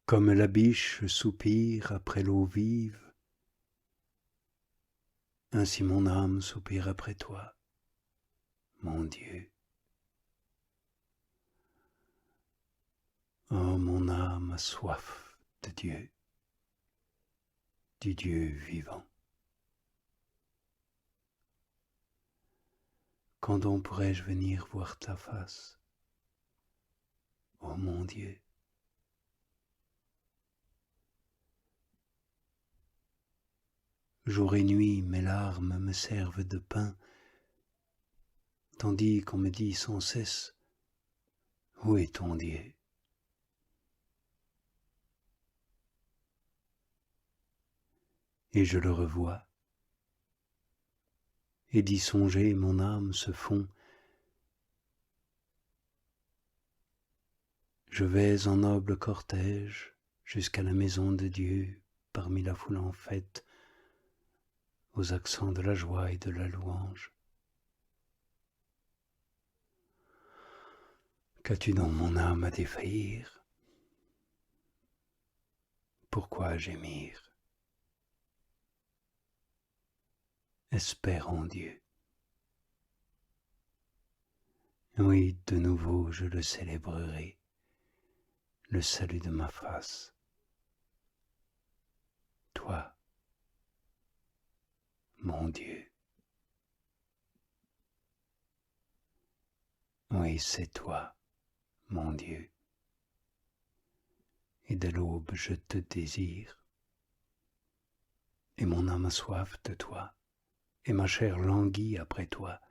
Comme la biche soupire après l'eau vive, ainsi mon âme soupire après toi, mon Dieu. Oh, mon âme a soif de Dieu, du Dieu vivant. Quand donc pourrais-je venir voir ta face, ô mon Dieu? Jour et nuit, mes larmes me servent de pain, tandis qu'on me dit sans cesse, où est ton Dieu? Et je le revois, et d'y songer mon âme se fond. Je vais en noble cortège jusqu'à la maison de Dieu, parmi la foule en fête, aux accents de la joie et de la louange. Qu'as-tu dans mon âme à défaillir? Pourquoi gémir? Espère en Dieu. Oui, de nouveau je le célébrerai, le salut de ma face. Toi, mon Dieu. Oui, c'est toi, mon Dieu. Et dès l'aube je te désire, et mon âme a soif de toi, et ma chair languit après toi,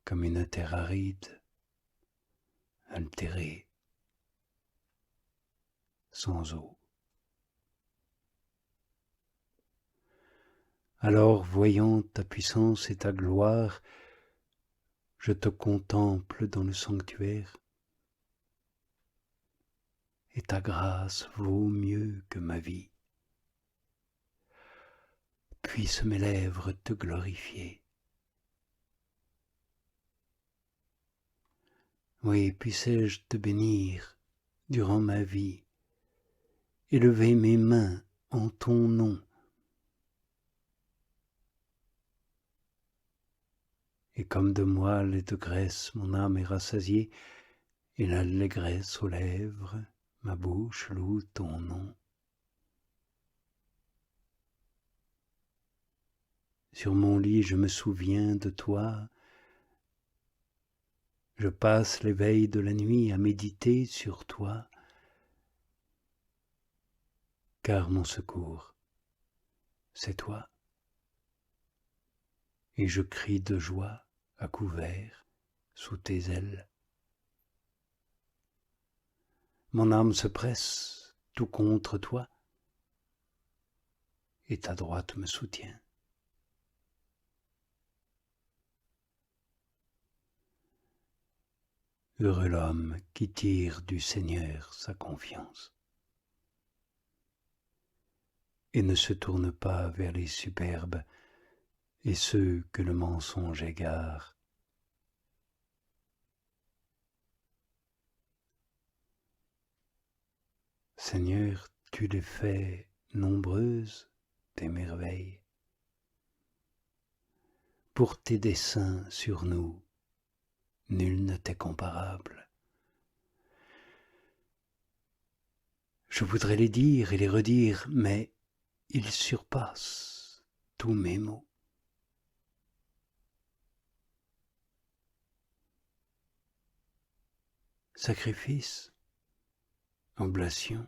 comme une terre aride, altérée, sans eau. Alors, voyant ta puissance et ta gloire, je te contemple dans le sanctuaire, et ta grâce vaut mieux que ma vie. Puissent mes lèvres te glorifier. Oui, puissais-je te bénir durant ma vie, élever mes mains en ton nom, et comme de moelle et de graisse mon âme est rassasiée, et l'allégresse aux lèvres, ma bouche loue ton nom. Sur mon lit je me souviens de toi, je passe les veilles de la nuit à méditer sur toi, car mon secours, c'est toi. Et je crie de joie à couvert sous tes ailes. Mon âme se presse tout contre toi, et ta droite me soutient. Heureux l'homme qui tire du Seigneur sa confiance et ne se tourne pas vers les superbes et ceux que le mensonge égare. Seigneur, tu les fais nombreuses, tes merveilles. Pour tes desseins sur nous, nul ne t'est comparable. Je voudrais les dire et les redire, mais ils surpassent tous mes mots. Sacrifice, oblation,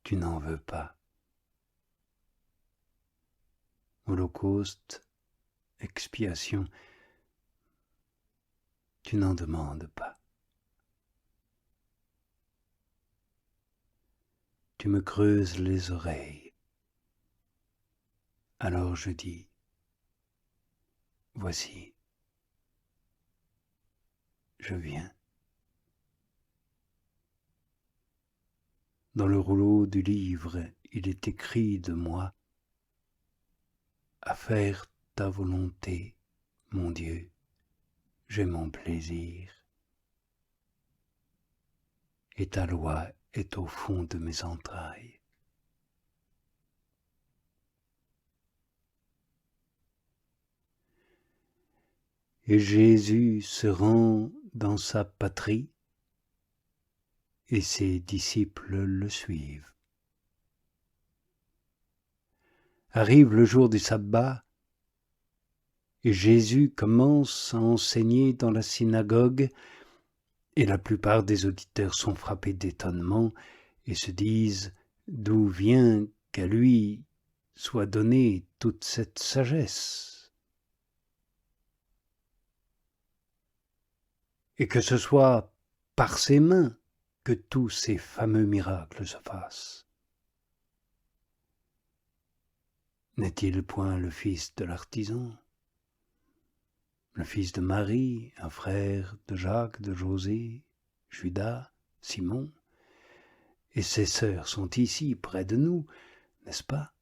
tu n'en veux pas. Holocauste, expiation, tu n'en demandes pas. Tu me creuses les oreilles. Alors je dis, voici, je viens. Dans le rouleau du livre, il est écrit de moi, à faire ta volonté, mon Dieu, j'ai mon plaisir. et ta loi est au fond de mes entrailles. Et Jésus se rend dans sa patrie, et ses disciples le suivent. Arrive le jour du sabbat, et Jésus commence à enseigner dans la synagogue, et la plupart des auditeurs sont frappés d'étonnement et se disent d'où vient qu'à lui soit donnée toute cette sagesse, et que ce soit par ses mains que tous ces fameux miracles se fassent. N'est-il point le fils de l'artisan, le fils de Marie, un frère de Jacques, de José, Judas, Simon, et ses sœurs sont ici, près de nous, n'est-ce pas?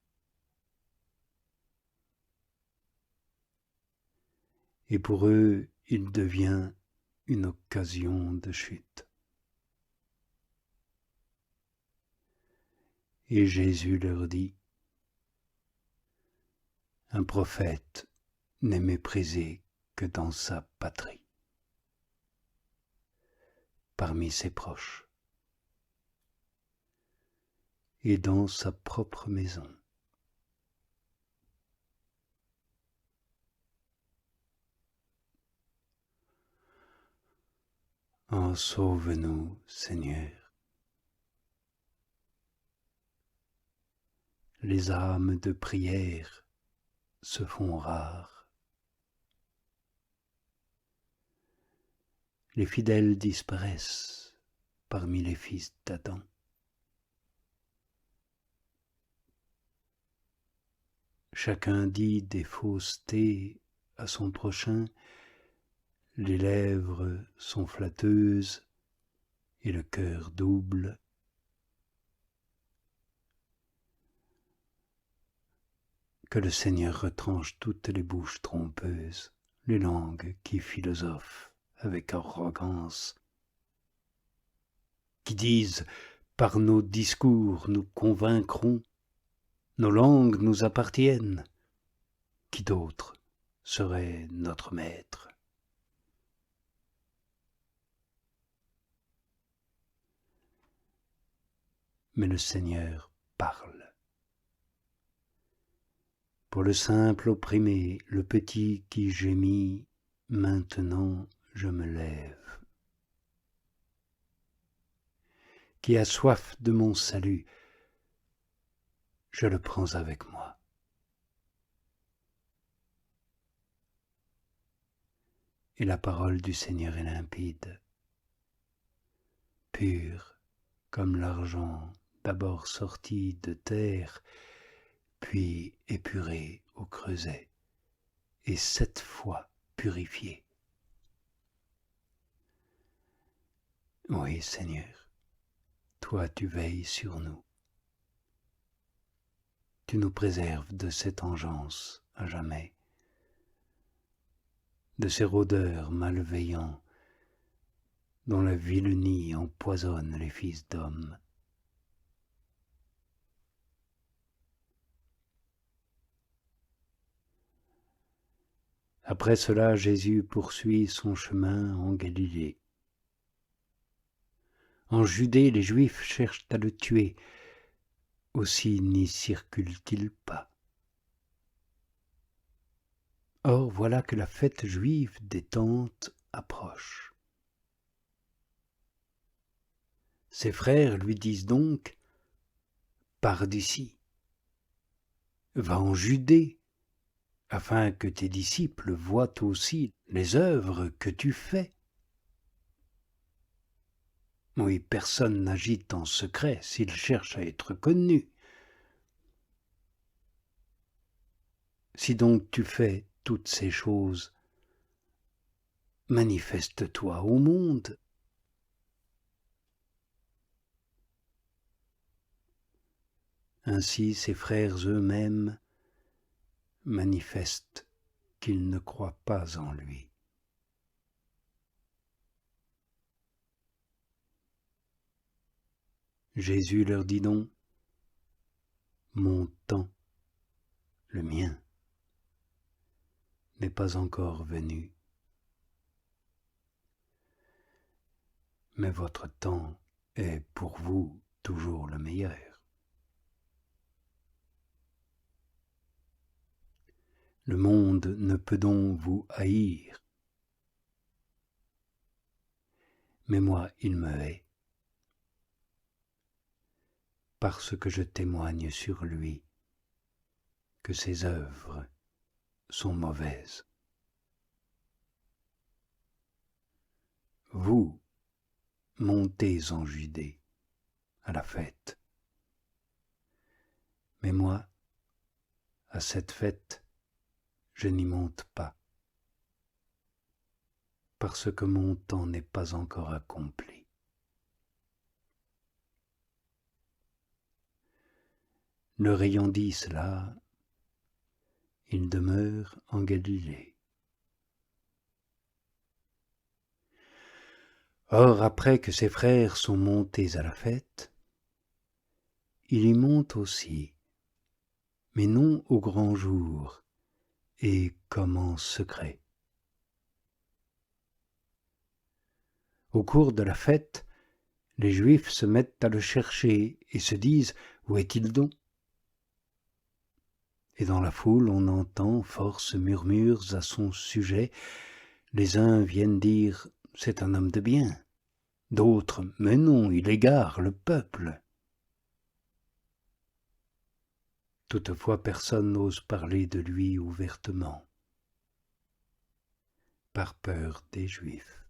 Et pour eux, il devient une occasion de chute. Et Jésus leur dit, un prophète n'est méprisé que dans sa patrie, parmi ses proches, et dans sa propre maison. Oh, sauve-nous, Seigneur. Les âmes de prière se font rares. Les fidèles disparaissent parmi les fils d'Adam. Chacun dit des faussetés à son prochain, les lèvres sont flatteuses et le cœur double. Que le Seigneur retranche toutes les bouches trompeuses, les langues qui philosophent avec arrogance, qui disent « par nos discours nous convaincrons, nos langues nous appartiennent, qui d'autre serait notre maître ?» Mais le Seigneur parle. Pour le simple opprimé, le petit qui gémit, maintenant je me lève. Qui a soif de mon salut, je le prends avec moi. Et la parole du Seigneur est limpide, pure comme l'argent d'abord sorti de terre, puis épuré au creuset, et 7 fois purifié. Oui, Seigneur, toi tu veilles sur nous. Tu nous préserves de cette engeance à jamais, de ces rôdeurs malveillants dont la vilenie empoisonne les fils d'hommes. Après cela, Jésus poursuit son chemin en Galilée. En Judée, les Juifs cherchent à le tuer, aussi n'y circule-t-il pas. Or, voilà que la fête juive des Tentes approche. Ses frères lui disent donc, « Pars d'ici, va en Judée, afin que tes disciples voient aussi les œuvres que tu fais. » Oui, personne n'agit en secret s'il cherche à être connu. Si donc tu fais toutes ces choses, manifeste-toi au monde. Ainsi ses frères eux-mêmes manifestent qu'ils ne croient pas en lui. Jésus leur dit donc, mon temps, le mien, n'est pas encore venu. Mais votre temps est pour vous toujours le meilleur. Le monde ne peut donc vous haïr, mais moi il me hait, parce que je témoigne sur lui que ses œuvres sont mauvaises. Vous montez en Judée à la fête, mais moi, à cette fête, je n'y monte pas, parce que mon temps n'est pas encore accompli. Leur ayant dit cela, il demeure en Galilée. Or, après que ses frères sont montés à la fête, il y monte aussi, mais non au grand jour, et comme en secret. Au cours de la fête, les Juifs se mettent à le chercher et se disent « Où est-il donc ?» Et dans la foule, on entend force murmures à son sujet. Les uns viennent dire « C'est un homme de bien », d'autres « Mais non, il égare le peuple ». Toutefois, personne n'ose parler de lui ouvertement, par peur des Juifs.